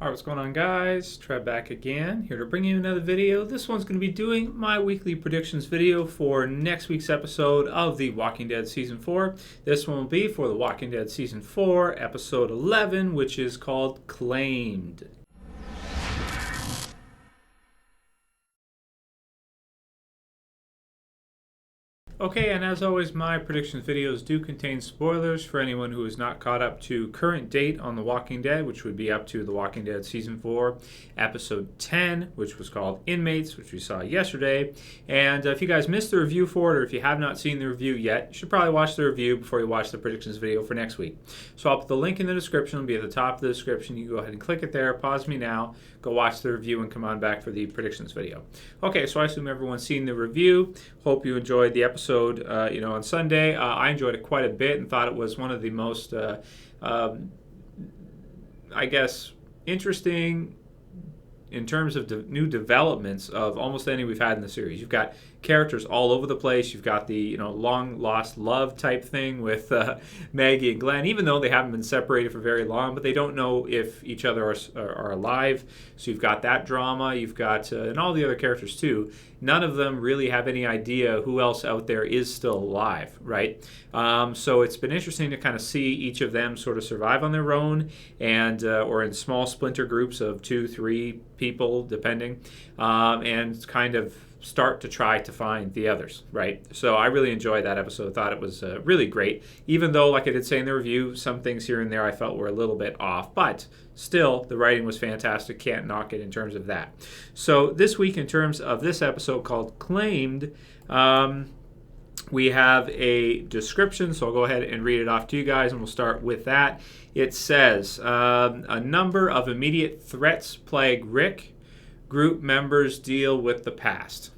Alright, what's going on, guys? Trev back again, here to bring you another video. This one's going to be doing my weekly predictions video for next week's episode of The Walking Dead Season 4. This one will be for The Walking Dead Season 4, Episode 11, which is called Claimed. Okay, and as always, my predictions videos do contain spoilers for anyone who is not caught up to current date on The Walking Dead, which would be up to The Walking Dead Season 4, Episode 10, which was called Inmates, which we saw yesterday. And if you guys missed the review for it, or if you have not seen the review yet, you should probably watch the review before you watch the predictions video for next week. So I'll put the link in the description. It'll be at the top of the description. You can go ahead and click it there, pause me now, go watch the review, and come on back for the predictions video. Okay, so I assume everyone's seen the review. Hope you enjoyed the episode. On Sunday. I enjoyed it quite a bit and thought it was one of the most, interesting in terms of new developments of almost any we've had in the series. You've got characters all over the place. You've got the long lost love type thing with Maggie and Glenn, even though they haven't been separated for very long, but they don't know if each other are alive. So you've got that drama. You've got and all the other characters too. None of them really have any idea who else out there is still alive, right? So it's been interesting to kind of see each of them sort of survive on their own, and or in small splinter groups of 2-3 people, depending, and kind of start to try to find the others, right? So I really enjoyed that episode. Thought it was really great, even though, like I did say in the review, some things here and there I felt were a little bit off, but still, the writing was fantastic. Can't knock it in terms of that. So this week, in terms of this episode called Claimed, we have a description, so I'll go ahead and read it off to you guys, and we'll start with that. It says, a number of immediate threats plague Rick. Group members deal with the past.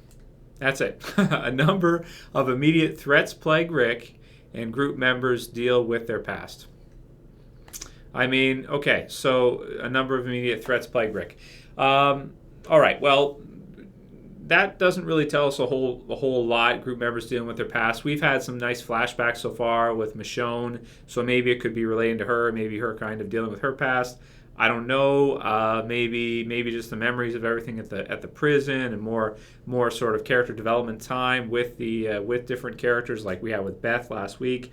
That's it. A number of immediate threats plague Rick, and group members deal with their past. I mean, okay, so a number of immediate threats plague Rick. All right, well, that doesn't really tell us a whole lot. Group members dealing with their past. We've had some nice flashbacks so far with Michonne, so maybe it could be relating to her, maybe her kind of dealing with her past. I don't know. Maybe just the memories of everything at the prison, and more sort of character development time with with different characters, like we had with Beth last week.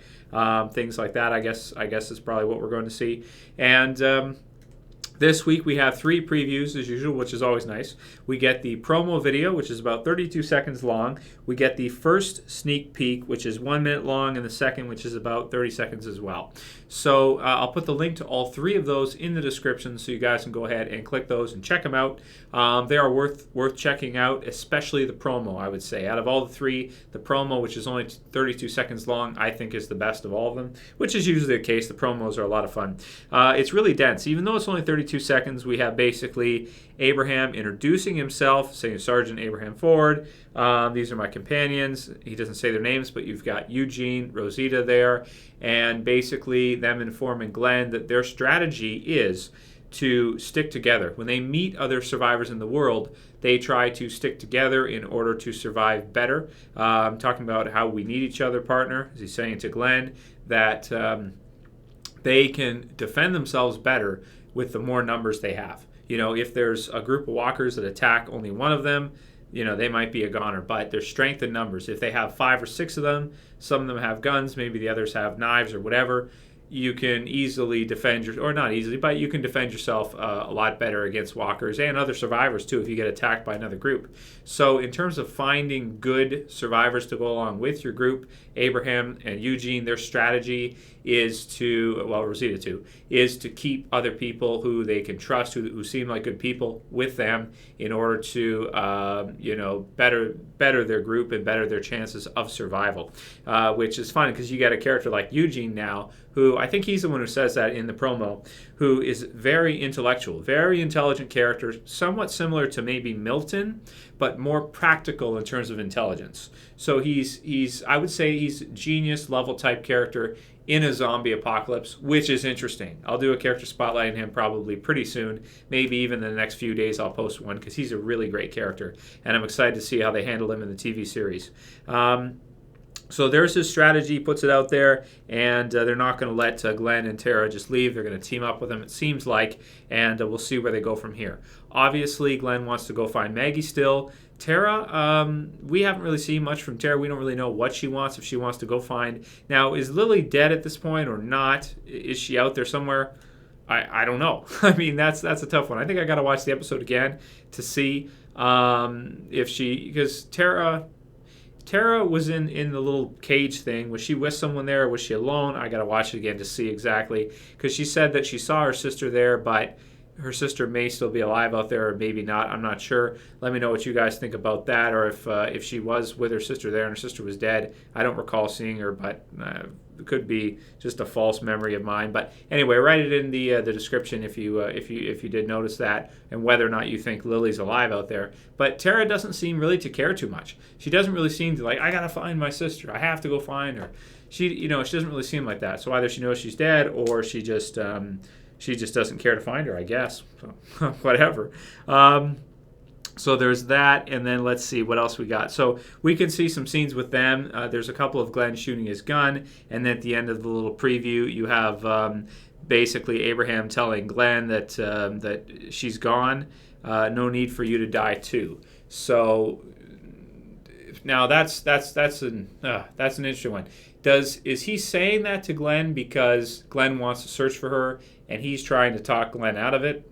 Things like that. I guess is probably what we're going to see. And this week we have 3 previews as usual, which is always nice. We get the promo video, which is about 32 seconds long. We get the first sneak peek, which is 1 minute long, and the second, which is about 30 seconds as well. So I'll put the link to all 3 of those in the description, so you guys can go ahead and click those and check them out. They are worth checking out, especially the promo, I would say. Out of all the 3, the promo, which is only 32 seconds long, I think is the best of all of them, which is usually the case. The promos are a lot of fun. It's really dense. Even though it's only 32 seconds, we have basically Abraham introducing himself, saying Sergeant Abraham Ford. These are my companions. He doesn't say their names, but you've got Eugene, Rosita there, and basically them informing Glenn that their strategy is to stick together. When they meet other survivors in the world, they try to stick together in order to survive better. Talking about how we need each other, partner, as he's saying to Glenn, that they can defend themselves better with the more numbers they have. If there's a group of walkers that attack only one of them, they might be a goner, but there's strength in numbers. If they have 5 or 6 of them, some of them have guns, maybe the others have knives or whatever, you can easily defend or not easily, but you can defend yourself a lot better against walkers and other survivors too if you get attacked by another group. So in terms of finding good survivors to go along with your group, Abraham and Eugene, their strategy is to, Rosita too, is to keep other people who they can trust, who seem like good people, with them in order to, better their group and better their chances of survival, which is fun because you got a character like Eugene now, who I think he's the one who says that in the promo, who is very intellectual, very intelligent character, somewhat similar to maybe Milton, but more practical in terms of intelligence. So he's I would say he's genius level type character in a zombie apocalypse, which is interesting. I'll do a character spotlight on him probably pretty soon, maybe even in the next few days I'll post one, because he's a really great character, and I'm excited to see how they handle him in the TV series. So there's his strategy, puts it out there, and they're not going to let Glenn and Tara just leave. They're going to team up with him, it seems like, and we'll see where they go from here. Obviously, Glenn wants to go find Maggie still. Tara, we haven't really seen much from Tara. We don't really know what she wants, if she wants to go find. Now, is Lily dead at this point or not? Is she out there somewhere? I don't know. I mean, that's a tough one. I think I got to watch the episode again to see if she, because Tara was in the little cage thing. Was she with someone there or was she alone? I got to watch it again to see exactly. Because she said that she saw her sister there, but her sister may still be alive out there or maybe not. I'm not sure. Let me know what you guys think about that, or if she was with her sister there and her sister was dead. I don't recall seeing her, but it could be just a false memory of mine. But anyway, write it in the description if you did notice that, and whether or not you think Lily's alive out there. But Tara doesn't seem really to care too much. She doesn't really seem to I gotta find my sister. I have to go find her. She doesn't really seem like that. So either she knows she's dead or she just doesn't care to find her, I guess. So, whatever. So there's that, and then let's see what else we got. So we can see some scenes with them. There's a couple of Glenn shooting his gun, and then at the end of the little preview, you have basically Abraham telling Glenn that she's gone. No need for you to die too. So now that's an interesting one. Is he saying that to Glenn because Glenn wants to search for her and he's trying to talk Glenn out of it?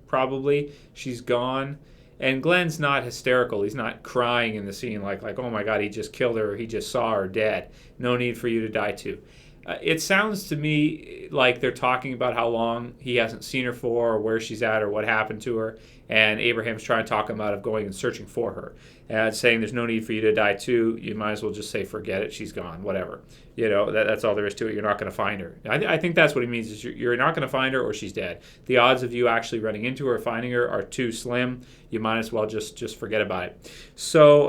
Probably she's gone. And Glenn's not hysterical. He's not crying in the scene like oh my God, he just killed her, or he just saw her dead. No need for you to die too. It sounds to me like they're talking about how long he hasn't seen her for, or where she's at, or what happened to her. And Abraham's trying to talk him out of going and searching for her. And saying there's no need for you to die too. You might as well just say, forget it, she's gone, whatever. That's all there is to it. You're not going to find her. I think that's what he means, is you're not going to find her or she's dead. The odds of you actually running into her or finding her are too slim. You might as well just forget about it. So,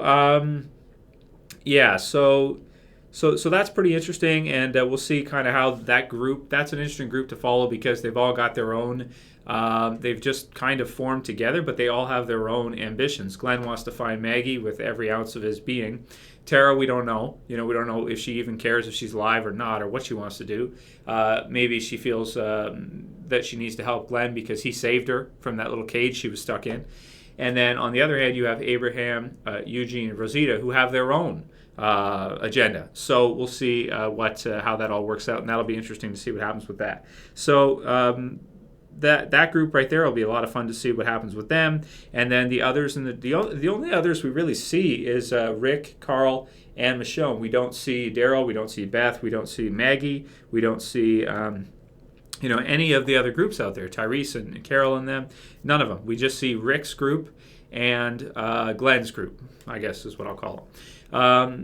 So that's pretty interesting, and we'll see kind of how that's an interesting group to follow, because they've all got their own, they've just kind of formed together, but they all have their own ambitions. Glenn wants to find Maggie with every ounce of his being. Tara, we don't know. We don't know if she even cares if she's alive or not, or what she wants to do. Maybe she feels that she needs to help Glenn because he saved her from that little cage she was stuck in. And then on the other hand, you have Abraham, Eugene, and Rosita, who have their own agenda. So we'll see how that all works out, and that'll be interesting to see what happens with that. So that group right there will be a lot of fun to see what happens with them. And then the others, and the only others we really see is Rick, Carl, and Michonne. We don't see Daryl, we don't see Beth, we don't see Maggie, we don't see any of the other groups out there, Tyrese and Carol and them. None of them. We just see Rick's group and Glenn's group, I guess is what I'll call them.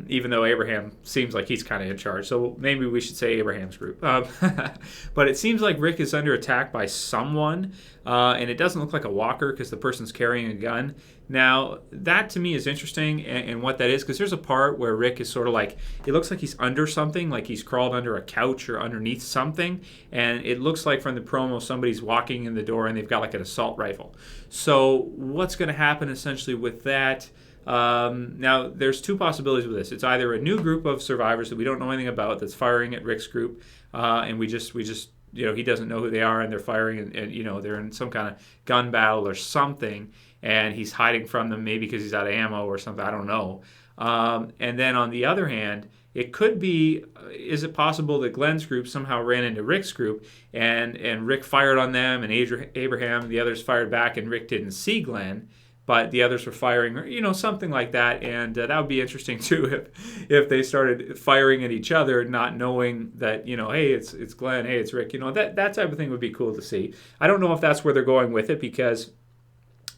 Even though Abraham seems like he's kind of in charge. So maybe we should say Abraham's group. But it seems like Rick is under attack by someone, and it doesn't look like a walker because the person's carrying a gun. Now, that to me is interesting, and what that is, because there's a part where Rick is sort of like, it looks like he's under something, like he's crawled under a couch or underneath something, and it looks like from the promo somebody's walking in the door and they've got like an assault rifle. So what's going to happen essentially with that? Now, there's two possibilities with this. It's either a new group of survivors that we don't know anything about that's firing at Rick's group, and we just he doesn't know who they are, and they're firing, and they're in some kind of gun battle or something, and he's hiding from them, maybe because he's out of ammo or something. I don't know. And then on the other hand, it could be, is it possible that Glenn's group somehow ran into Rick's group, and Rick fired on them, and Abraham, the others fired back, and Rick didn't see Glenn, but the others were firing, something like that. And that would be interesting too if they started firing at each other, not knowing that, hey, it's Glenn, hey, it's Rick. That type of thing would be cool to see. I don't know if that's where they're going with it, because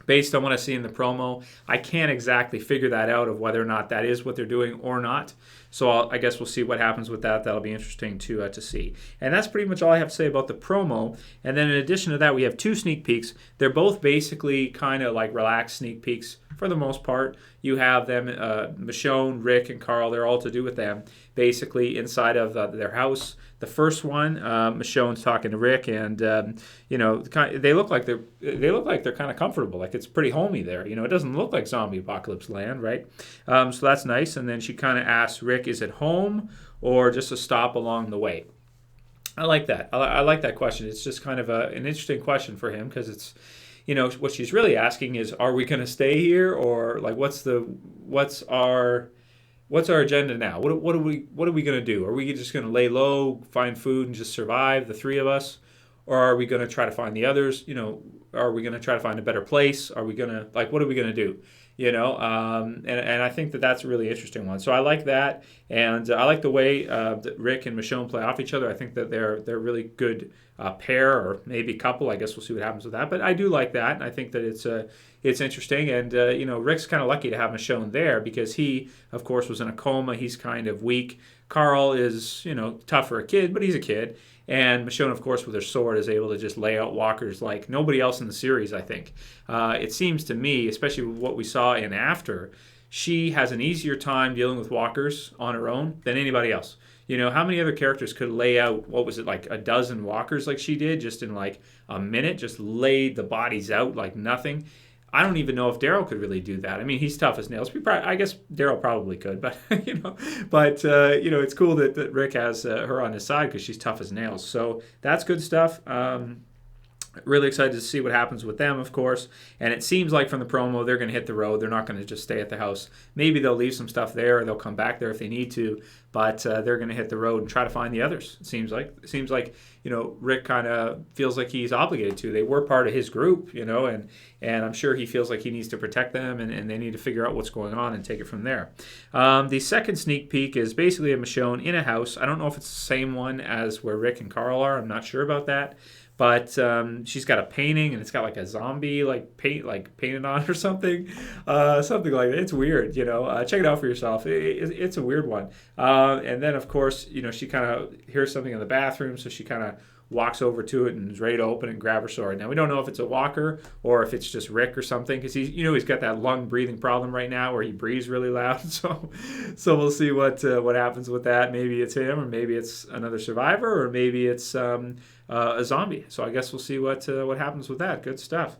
based on what I see in the promo, I can't exactly figure that out of whether or not that is what they're doing or not. So I guess we'll see what happens with that. That'll be interesting to see. And that's pretty much all I have to say about the promo. And then in addition to that, we have two sneak peeks. They're both basically kind of like relaxed sneak peeks for the most part. You have them, Michonne, Rick, and Carl. They're all to do with them, basically inside of their house. The first one, Michonne's talking to Rick, and they look like they're kind of comfortable. Like it's pretty homey there. It doesn't look like zombie apocalypse land, right? So that's nice. And then she kind of asks Rick, "Is it home or just a stop along the way?" I like that. I like that question. It's just kind of an interesting question for him because it's, what she's really asking is, are we going to stay here, or like what's our agenda now? What are we going to do? Are we just going to lay low, find food, and just survive, the three of us, or are we going to try to find the others? Are we going to try to find a better place? Are we going to what are we going to do? And I think that's a really interesting one. So I like that, and I like the way that Rick and Michonne play off each other. I think that they're really good pair, or maybe couple. I guess we'll see what happens with that. But I do like that, and I think that it's interesting. And Rick's kind of lucky to have Michonne there because he, of course, was in a coma. He's kind of weak. Carl is tough for a kid, but he's a kid. And Michonne, of course, with her sword, is able to just lay out walkers like nobody else in the series, I think. It seems to me, especially with what we saw in After, she has an easier time dealing with walkers on her own than anybody else. How many other characters could lay out, what was it, like a dozen walkers like she did just in like a minute, just laid the bodies out like nothing? I don't even know if Daryl could really do that. I mean, he's tough as nails. I guess Daryl probably could, but it's cool that Rick has her on his side because she's tough as nails. So that's good stuff. Really excited to see what happens with them, of course. And it seems like from the promo, they're going to hit the road. They're not going to just stay at the house. Maybe they'll leave some stuff there, or they'll come back there if they need to. But they're going to hit the road and try to find the others. It seems like Rick kind of feels like he's obligated to. They were part of his group, and I'm sure he feels like he needs to protect them, and they need to figure out what's going on and take it from there. The second sneak peek is basically a Michonne in a house. I don't know if it's the same one as where Rick and Carl are. I'm not sure about that. But she's got a painting, and it's got like a zombie painted on it or something like that. It's weird, Check it out for yourself. It's a weird one. And then, of course, she kind of hears something in the bathroom, so she kind of walks over to it and is ready to open it and grab her sword. Now, we don't know if it's a walker or if it's just Rick or something, because he's got that lung breathing problem right now where he breathes really loud. So we'll see what happens with that. Maybe it's him, or maybe it's another survivor, or maybe it's a zombie. So I guess we'll see what happens with that. Good stuff.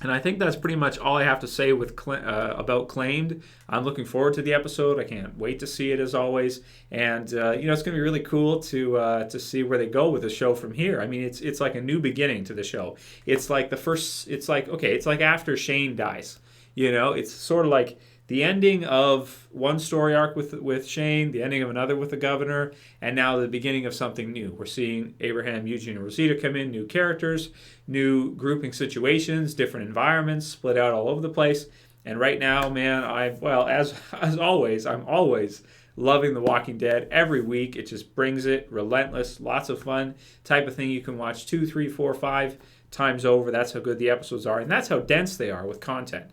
And I think that's pretty much all I have to say about Claimed. I'm looking forward to the episode. I can't wait to see it, as always. And it's going to be really cool to see where they go with the show from here. I mean, it's like a new beginning to the show. It's like it's like after Shane dies. It's sort of like the ending of one story arc with Shane, the ending of another with the governor, and now the beginning of something new. We're seeing Abraham, Eugene, and Rosita come in, new characters, new grouping situations, different environments, split out all over the place. And right now, man, as always, I'm always loving The Walking Dead. Every week, it just brings it, relentless, lots of fun, type of thing you can watch 2, 3, 4, 5 times over. That's how good the episodes are, and that's how dense they are with content.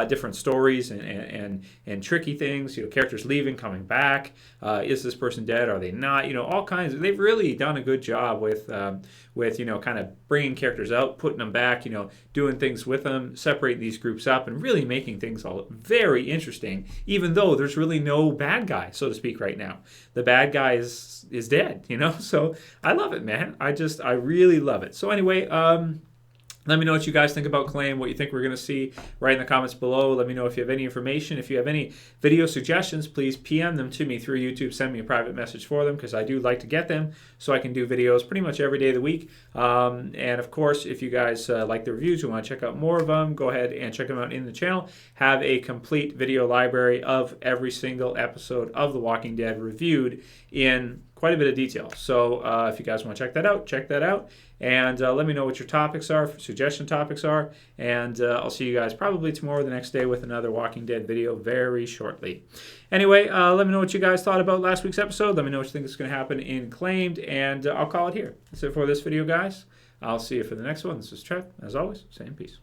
Different stories and tricky things. Characters leaving, coming back. Is this person dead? Are they not? All kinds. They've really done a good job with kind of bringing characters out, putting them back. Doing things with them, separating these groups up, and really making things all very interesting. Even though there's really no bad guy, so to speak, right now. The bad guy is dead. So I love it, man. I really love it. So anyway. Let me know what you guys think about Claim, what you think we're going to see right in the comments below. Let me know if you have any information. If you have any video suggestions, please PM them to me through YouTube. Send me a private message for them, because I do like to get them so I can do videos pretty much every day of the week. And of course, if you guys like the reviews, you want to check out more of them, go ahead and check them out in the channel. Have a complete video library of every single episode of The Walking Dead reviewed in quite a bit of detail. So if you guys want to check that out. And let me know what your topics are, suggestion topics are. And I'll see you guys probably tomorrow or the next day with another Walking Dead video very shortly. Anyway, let me know what you guys thought about last week's episode. Let me know what you think is going to happen in Claimed. And I'll call it here. That's it for this video, guys. I'll see you for the next one. This is Trev. As always, saying peace.